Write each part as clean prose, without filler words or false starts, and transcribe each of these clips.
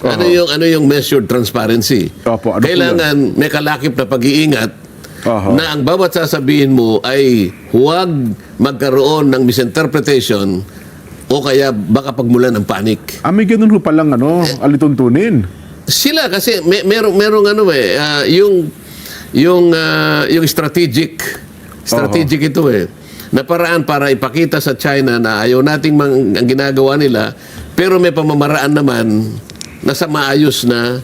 Ano yung measured transparency? Opo, ano po Kailangan may kalakip na pag-iingat na ang bawat sasabihin mo ay huwag magkaroon ng misinterpretation o kaya baka pagmulan ng panic. May ganun ho palang alituntunin. Sila kasi merong yung strategic ito na paraan para ipakita sa China na ayaw nating ang ginagawa nila, pero may pamamaraan naman na sa maayos na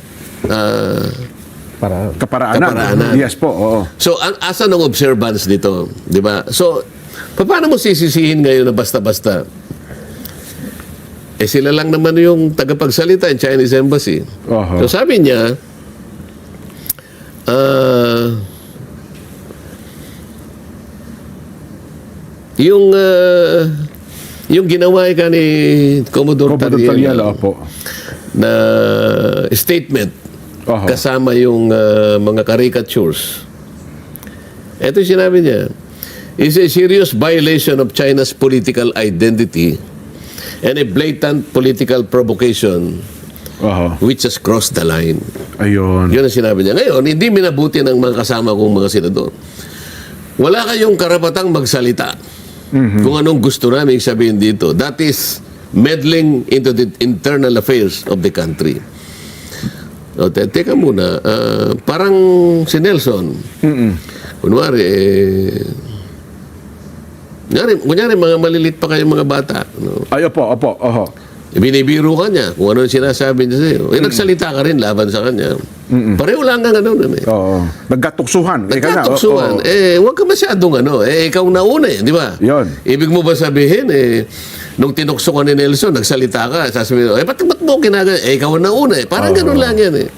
kaparaanan. Yes po, oo. So, asa ng observance nito, di ba? So, paano mo sisisihin ngayon na basta-basta? Sila lang naman yung tagapagsalita in Chinese Embassy. So, sabi niya, yung ginawa ka ni Commodore Tariela na statement kasama yung mga caricatures. Ito yung sinabi niya. It's a serious violation of China's political identity and a blatant political provocation which has crossed the line. Ayun. Yun ang sinabi niya. Ngayon, hindi minabuti ng mga kasama kong mga senador. Wala kayong karapatang magsalita kung anong gusto namin sabihin dito. That is meddling into the internal affairs of the country. O, teka muna. Parang si Nelson. Kunwari, kunyari mga malilit pa kayong mga bata. No? Ay, opo. Binibiro ka niya kung ano yung sinasabi niya sa'yo. Nagsalita ka rin laban sa kanya. Pareho lang kang Oo. Nagkatuksuhan. Nagkatuksuhan. Huwag ka masyadong ikaw nauna di ba? Yun. Ibig mo ba sabihin, nung tinukso ka ni Nelson, nagsalita ka, sasabihin, ba't mo ginagawa? Ikaw ang nauna Parang ganun lang yan